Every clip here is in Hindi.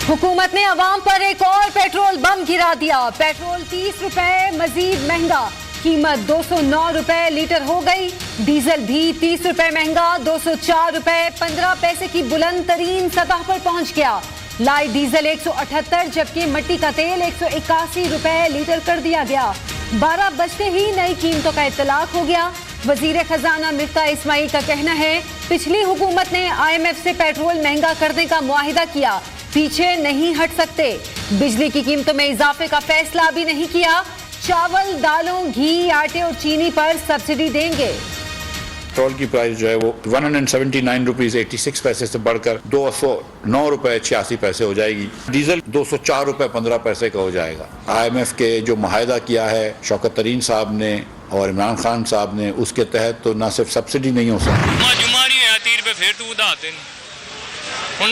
हुकूमत ने अवाम पर एक और पेट्रोल बम गिरा दिया। पेट्रोल 30 रुपए मजीद महंगा, कीमत 209 रुपए लीटर हो गई। डीजल भी 30 रुपए महंगा, 204 रुपए 15 पैसे की बुलंद तरीन सतह पर पहुंच गया। लाइट डीजल 178 जबकि मिट्टी का तेल 181 रुपए लीटर कर दिया गया। 12 बजते ही नई कीमतों का इत्तलाक हो गया। वजीर खजाना मिफ्ता इस्माइल का कहना है पिछली हुकूमत ने IMF से पेट्रोल महंगा करने का मुआहिदा किया, पीछे नहीं हट सकते। बिजली की कीमतों में इजाफे का फैसला भी नहीं किया। चावल, दालों, घी, आटे और चीनी पर सब्सिडी देंगे। पेट्रोल की प्राइस जो है वो 179 रुपीज 86 पैसे से बढ़कर 209 रुपए 86 पैसे हो जाएगी। डीजल 204 रुपए 15 पैसे का हो जाएगा। IMF के जो मुआहिदा किया है शौकत तरीन साहब ने और इमरान खान साहब ने, उसके तहत तो ना सिर्फ सब्सिडी नहीं हो सकती।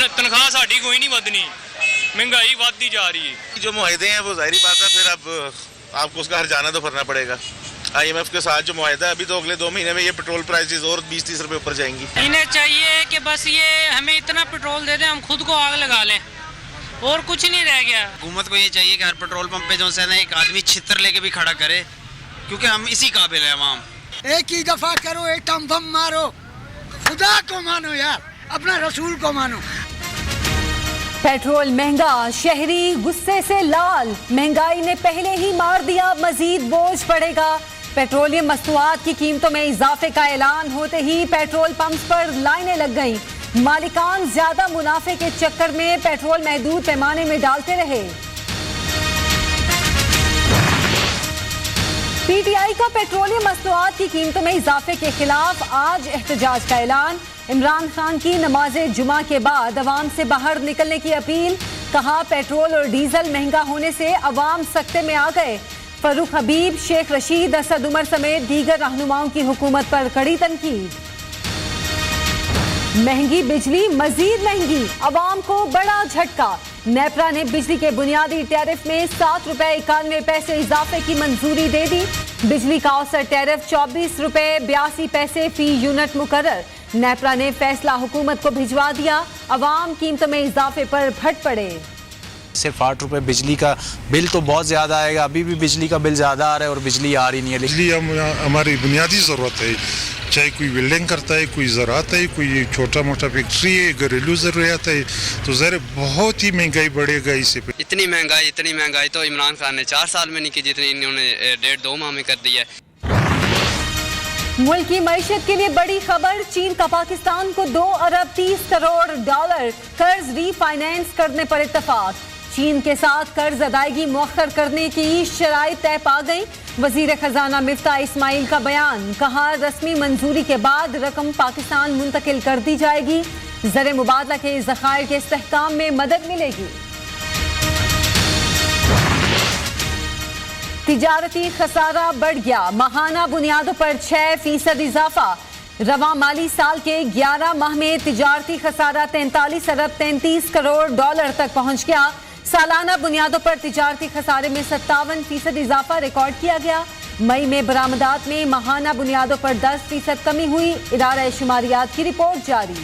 तनख्वाह साड़ी कोई नहीं बदनी, महंगाई बढ़ती जा रही है। जो मुआहदे हैं वो जाहिर बात है, फिर अब आपको उसका हर्जाना तो भरना पड़ेगा। IMF के साथ जो मुआहदा है अभी तो अगले 2 महीने में ये पेट्रोल प्राइसेस और 20-30 रुपए ऊपर जाएंगी। इन्हें चाहिए कि बस ये हमें इतना पेट्रोल दे दें हम खुद को आग लगा लें, और कुछ नहीं रह गया। हुकूमत को ये चाहिए कि हर पेट्रोल पंप पे जो है ना एक आदमी छितर लेके भी खड़ा करे, क्योंकि हम इसी काबिल है। अवाम एक ही दफा करो, एक टम बम मारो, खुदा को मानो यार, अपना रसूल को मानो। पेट्रोल महंगा, शहरी गुस्से से लाल। महंगाई ने पहले ही मार दिया, मजीद बोझ पड़ेगा। पेट्रोलियम मस्तूआत की कीमतों में इजाफे का ऐलान होते ही पेट्रोल पंप्स पर लाइनें लग गईं। मालिकान ज्यादा मुनाफे के चक्कर में पेट्रोल महदूद पैमाने में डालते रहे। PTI का पेट्रोलियम मस्तूआत की कीमतों में इजाफे के खिलाफ आज एहतजाज का ऐलान। इमरान खान की नमाज जुमा के बाद अवाम से बाहर निकलने की अपील। कहा पेट्रोल और डीजल महंगा होने से अवाम सख्ते में आ गए। फरूख हबीब, शेख रशीद, असद उमर समेत दीगर रहनुमाओं की हुकूमत पर कड़ी तनकीद। महंगी बिजली मजीद महंगी, अवाम को बड़ा झटका। नेपरा ने बिजली के बुनियादी टैरिफ में 7 रुपए 91 पैसे इजाफे की मंजूरी दे दी। बिजली का औसत टैरिफ 24 रुपए 82 पैसे फी यूनिट मुकर्रर। नेपरा ने फैसला हुकूमत को भिजवा दिया। अवाम कीमतों में इजाफे पर भट पड़े। सिर्फ 8 रुपए बिजली का बिल तो बहुत ज़्यादा आएगा। अभी भी बिजली का बिल ज़्यादा आ रहा है और बिजली आ रही नहीं है। बिजली हमारी बुनियादी ज़रूरत है, चाहे कोई बिल्डिंग करता है, कोई ज़राअत है, कोई छोटा मोटा फैक्ट्री है, घरेलू ज़रूरियात है, तो ज़रा बहुत ही महंगाई बढ़ेगा इससे। इतनी महंगाई तो इमरान खान ने 4 साल में नहीं की जितनी इन्होंने 1.5-2 माह में कर दी है। मुल्क की मईशत के लिए बड़ी खबर। चीन का पाकिस्तान को 2 अरब 30 करोड़ डॉलर कर्ज रीफाइनेंस करने पर इत्तफाक। चीन के साथ कर्ज अदायगी मुअख्खर करने की शराइत तय पा गई। वजीर खजाना मिफ्ता इस्माइल का बयान। कहा रस्मी मंजूरी के बाद रकम पाकिस्तान मुंतकिल कर दी जाएगी। ज़र मुबादला के ज़खायर के इस्तेहकाम में मदद मिलेगी। तिजारती खसारा बढ़ गया, माहाना बुनियादों पर 6% इजाफा। रवा माली साल के 11 माह में तिजारती खसारा 43 अरब 33 करोड़ डॉलर तक पहुंच गया। सालाना बुनियादों पर तिजारती खसारे में 57% इजाफा रिकॉर्ड किया गया। मई में बरामदात में माहाना बुनियादों पर 10% कमी हुई। इदारा शुमारियात की रिपोर्ट जारी।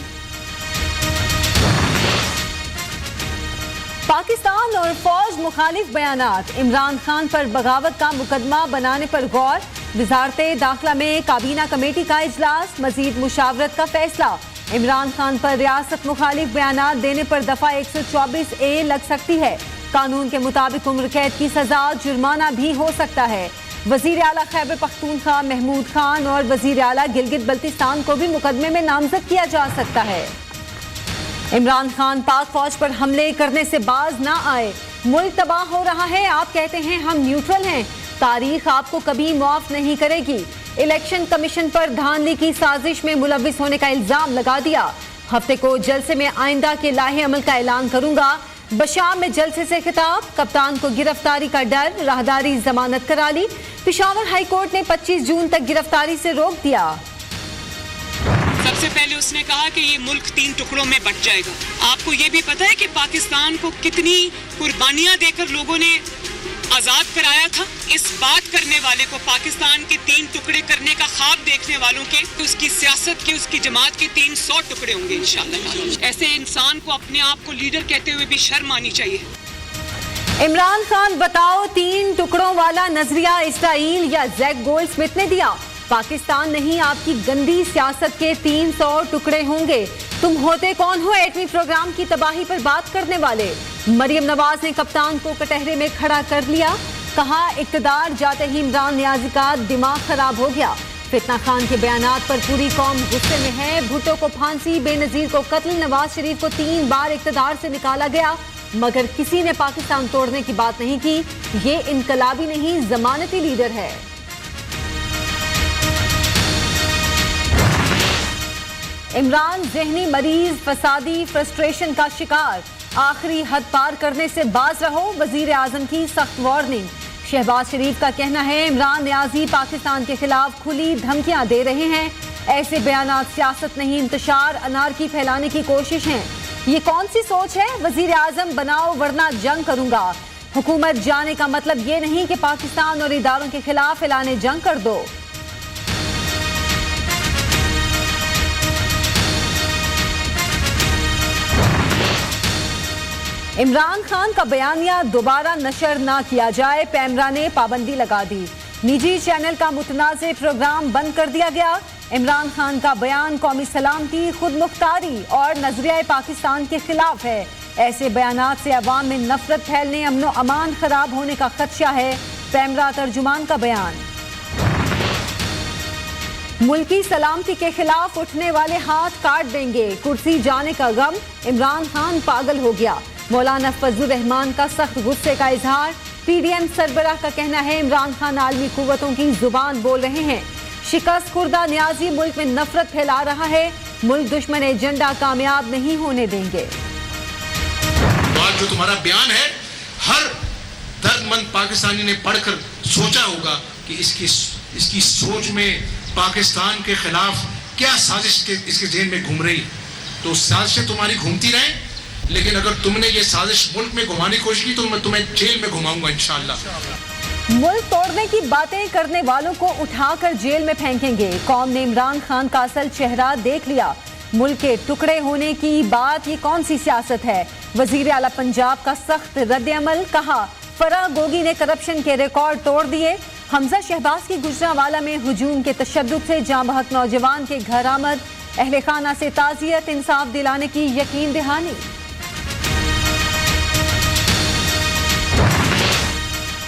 पाकिस्तान और फौज मुखालिफ बयानात। इमरान खान पर बगावत का मुकदमा बनाने पर गौर। वजारत दाखिला में काबीना कमेटी का इजलास, मजीद मुशावरत का फैसला। इमरान खान पर रियासत मुखालिफ बयानात देने पर दफा 124A लग सकती है। कानून के मुताबिक उम्र कैद की सजा, जुर्माना भी हो सकता है। वजीर आला खैबर पख्तूनख्वा महमूद खान और वजीर आला गिलगित बल्तिस्तान को भी मुकदमे में नामजद किया जा सकता है। इमरान खान पाक फौज पर हमले करने से बाज ना आए। मुल्क तबाह हो रहा है, आप कहते हैं हम न्यूट्रल हैं। तारीख आपको कभी मुआफ नहीं करेगी। इलेक्शन कमीशन पर धांधली की साजिश में मुलविस होने का इल्जाम लगा दिया। हफ्ते को जलसे में आइंदा के लाहे अमल का ऐलान करूंगा। बशाम में जलसे से खिताब। कप्तान को गिरफ्तारी का डर, राहदारी जमानत करा ली। पेशावर हाई कोर्ट ने 25 जून तक गिरफ्तारी से रोक दिया। सबसे पहले उसने कहा कि ये मुल्क 3 टुकड़ों में बंट जाएगा। आपको ये भी पता है कि पाकिस्तान को कितनी कुर्बानियां देकर लोगों ने आज़ाद कराया था। इस बात करने वाले को, पाकिस्तान के 3 टुकड़े करने का ख्वाब देखने वालों के, उसकी सियासत के, उसकी जमात के 300 टुकड़े होंगे इंशाअल्लाह। ऐसे इंसान को अपने आप को लीडर कहते हुए भी शर्म आनी चाहिए। इमरान खान बताओ, 3 टुकड़ों वाला नजरिया इसराइल या जैक गोल्डस्मिथ ने दिया? पाकिस्तान नहीं, आपकी गंदी सियासत के 300 टुकड़े होंगे। तुम होते कौन हो एटमी प्रोग्राम की तबाही पर बात करने वाले? मरियम नवाज ने कप्तान को कटहरे में खड़ा कर लिया, कहा इक्तदार जाते ही इमरान नियाजी का दिमाग खराब हो गया। फितना खान के बयानात पर पूरी कौम गुस्से में है। भुट्टो को फांसी, बेनजीर को कत्ल, नवाज शरीफ को 3 बार इक्तदार से निकाला गया, मगर किसी ने पाकिस्तान तोड़ने की बात नहीं की। ये इनकलाबी नहीं, जमानती लीडर है। इमरान ज़हनी मरीज, फसादी, फ्रस्ट्रेशन का शिकार। आखिरी हद पार करने से बाज रहो, वजीर आजम की सख्त वार्निंग। शहबाज शरीफ का कहना है इमरान नियाजी पाकिस्तान के खिलाफ खुली धमकियां दे रहे हैं। ऐसे बयानात सियासत नहीं, इंतशार, अनारकी फैलाने की कोशिश है। ये कौन सी सोच है? वजीर आजम बनाओ वरना जंग करूंगा। हुकूमत जाने का मतलब ये नहीं कि पाकिस्तान और इदारों के खिलाफ ऐलान जंग कर दो। इमरान खान का बयानिया दोबारा नशर ना किया जाए, पैमरा ने पाबंदी लगा दी। निजी चैनल का मुतनाज़ प्रोग्राम बंद कर दिया गया। इमरान खान का बयान कौमी सलामती, खुद मुख्तारी और नजरिया पाकिस्तान के खिलाफ है। ऐसे बयानात से अवाम में नफरत फैलने, अमनो अमान खराब होने का खदशा है। पैमरा तर्जुमान का बयान। मुल्की सलामती के खिलाफ उठने वाले हाथ काट देंगे, कुर्सी जाने का गम, इमरान खान पागल हो गया। मौलाना फजलुर रहमान का सख्त गुस्से का इजहार। पीडीएम सरबराह का कहना है इमरान खान आलमी कुव्वतों की जुबान बोल रहे हैं। शिकस्त खुर्दा नियाजी मुल्क में नफरत फैला रहा है, मुल्क दुश्मन एजेंडा कामयाब नहीं होने देंगे। आज जो तुम्हारा बयान है, हर दर्दमंद पाकिस्तानी ने पढ़कर सोचा होगा कि इसकी सोच में पाकिस्तान के खिलाफ क्या साजिश इसके ज़हन में घूम रही। तो साजिशें तुम्हारी घूमती रहें, लेकिन अगर तुमने ये साजिश मुल्क में घुमाने की कोशिश की तो मैं तुम्हें जेल में घुमाऊंगा इंशाअल्लाह। मुल्क तोड़ने की बातें करने वालों को उठाकर जेल में फेंकेंगे। कौम ने इमरान खान का असल चेहरा देख लिया। मुल्क के टुकड़े होने की बात, ये कौन सी सियासत है? वजीर आला पंजाब का सख्त रद्द-ए-अमल। कहा फराह गोगी ने करप्शन के रिकॉर्ड तोड़ दिए। हमजा शहबाज की गुजरांवाला में हुजूम के तशद्दुद से जाँ बहक नौजवान के घर आमद। अहले खाना से ताज़ियत, इंसाफ दिलाने की यकीन दहानी।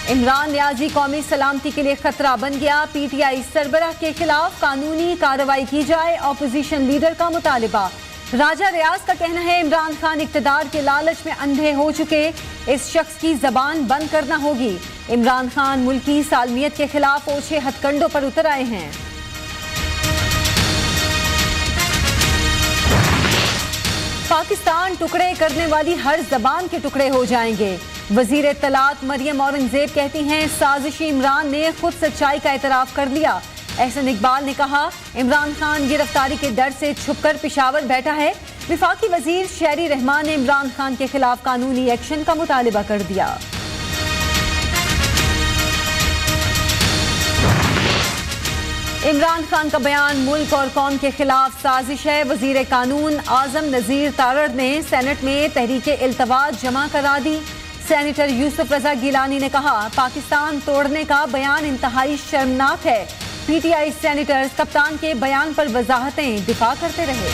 इमरान नियाजी कौमी सलामती के लिए खतरा बन गया। पीटीआई सरबराह के खिलाफ कानूनी कार्रवाई की जाए, ऑपोजिशन लीडर का मुतालिबा। राजा रियाज का कहना है इमरान खान इक्तदार के लालच में अंधे हो चुके, इस शख्स की जबान बंद करना होगी। इमरान खान मुल्की सालमियत के खिलाफ ओछे हथकंडों पर उतर आए हैं। पाकिस्तान टुकड़े करने वाली हर जबान के टुकड़े हो जाएंगे। वजीर तलात मरियम औरंगजेब कहती हैं साजिशी इमरान ने खुद सच्चाई का एतराफ कर लिया। एहसन इकबाल ने कहा इमरान खान गिरफ्तारी के डर से छुपकर पेशावर बैठा है। विफाकी वजीर शहरी रहमान ने इमरान खान के खिलाफ कानूनी एक्शन का मुतालिबा कर दिया। इमरान खान का बयान मुल्क और कौम के खिलाफ साजिश है। वजीर कानून आजम नजीर तारड़ ने सेनेट में तहरीक इल्तवाज जमा करा दी। सेनेटर यूसुफ रजा गिलानी ने कहा पाकिस्तान तोड़ने का बयान इंतहाई शर्मनाक है। पीटीआई सेनेटर्स कप्तान के बयान पर वजाहतें दिफा करते रहे।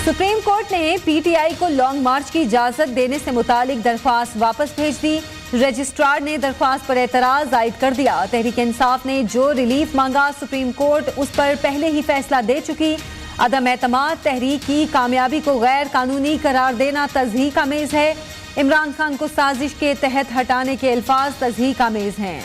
सुप्रीम कोर्ट ने पीटीआई को लॉन्ग मार्च की इजाजत देने से मुतालिक दरख्वास्त वापस भेज दी। रजिस्ट्रार ने दरख्वास्त पर एतराज आयद कर दिया। तहरीक इंसाफ ने जो रिलीफ मांगा सुप्रीम कोर्ट उस पर पहले ही फैसला दे चुकी। अदम एतमाद तहरीक की कामयाबी को गैर कानूनी करार देना तज़हीक आमेज है। इमरान खान को साजिश के तहत हटाने के अल्फाज तज़हीक आमेज हैं।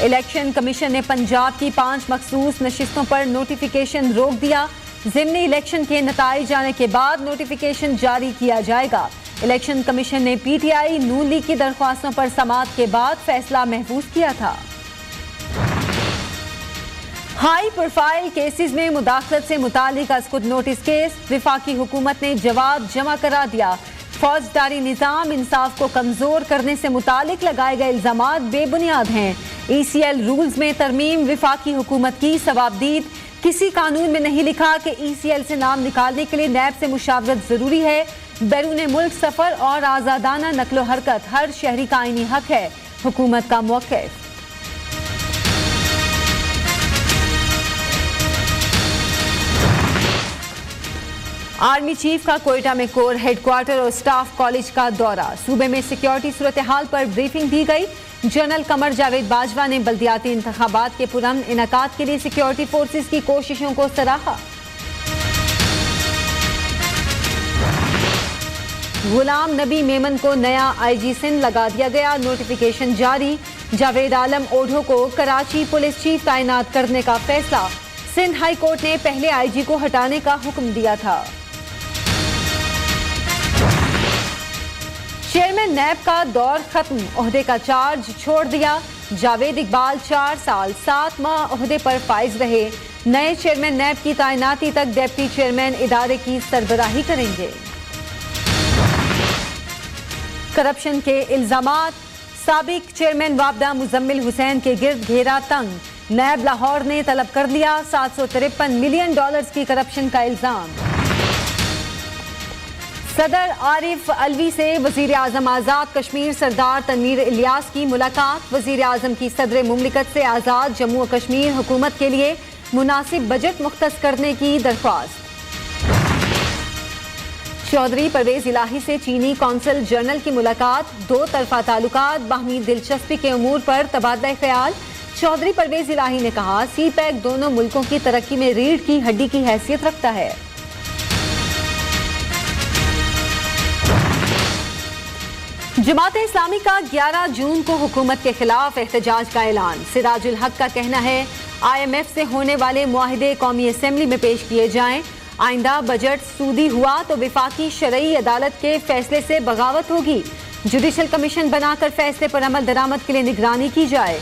इलेक्शन कमीशन ने पंजाब की 5 मखसूस नशिस्तों पर नोटिफिकेशन रोक दिया। ज़िमनी इलेक्शन के नताइज आने के बाद नोटिफिकेशन जारी किया जाएगा। इलेक्शन कमीशन ने पीटीआई नून लीग की दरख्वास्तों पर समाअत के बाद फैसला महफूज किया था। हाई प्रोफाइल केसेस में मुदाखलत से मुतालिक अस्कुद नोटिस केस, विफाकी हुकूमत ने जवाब जमा करा दिया। फौजदारी निज़ाम इंसाफ को कमजोर करने से मुतालिक लगाए गए इल्जामात बेबुनियाद हैं। ECL रूल्स में तरमीम, विफाकी हुकूमत की सवाबदीद। किसी कानून में नहीं लिखा कि ECL से नाम निकालने के लिए नैब से मुशावरत जरूरी है। बैरून मुल्क सफर और आज़ादाना नकलो हरकत हर शहरी का आईनी हक है, हुकूमत का मौक़िफ़। आर्मी चीफ का कोयटा में कोर हेडक्वार्टर और स्टाफ कॉलेज का दौरा, सूबे में सिक्योरिटी सूरत हाल पर ब्रीफिंग दी गई। जनरल कमर जावेद बाजवा ने बल्दियाती इंतखाबात के पुरअमन इनेकाद के लिए सिक्योरिटी फोर्सेस की कोशिशों को सराहा। गुलाम नबी मेमन को नया IG सिंध लगा दिया गया, नोटिफिकेशन जारी। जावेद आलम ओढ़ो को कराची पुलिस चीफ तैनात करने का फैसला, सिंध हाई कोर्ट ने पहले IG को हटाने का हुक्म दिया था। चेयरमैन नैब का दौर खत्म, ओहदे का चार्ज छोड़ दिया। जावेद इकबाल 4 साल 7 माह ओहदे पर फाइज रहे। नए चेयरमैन नैब की तैनाती तक डिप्टी चेयरमैन इदारे की सरबराही करेंगे। करप्शन के इल्जामात, साबिक चेयरमैन वाबदा मुजम्मिल हुसैन के गिर्द घेरा तंग, नैब लाहौर ने तलब कर लिया। $753 मिलियन की करप्शन का इल्जाम। सदर आरिफ अलवी से वजीर आजम आज़ाद कश्मीर सरदार तनवीर इलियास की मुलाकात, वजीर आजम की सदर मुमलिकत से आज़ाद जम्मू और कश्मीर हुकूमत के लिए मुनासिब बजट मुख्तस करने की दरख्वास्त। चौधरी परवेज इलाही से चीनी कौंसल जनरल की मुलाकात, 2 तरफा ताल्लुकात, बाहमी दिलचस्पी के उमूर पर तबादला ख्याल। चौधरी परवेज इलाही ने कहा, CPEC दोनों मुल्कों की तरक्की में रीढ़ की हड्डी की हैसियत रखता है। जमात इस्लामी का 11 जून को हुकूमत के खिलाफ एहतजाज का ऐलान। सिराजुल हक का कहना है, IMF से होने वाले मुआहिदे कौमी असेंबली में पेश किए जाएं। आइंदा बजट सूदी हुआ तो विफाकी शरई अदालत के फैसले से बगावत होगी। जुडिशल कमीशन बनाकर फैसले पर अमल दरामद के लिए निगरानी की जाए।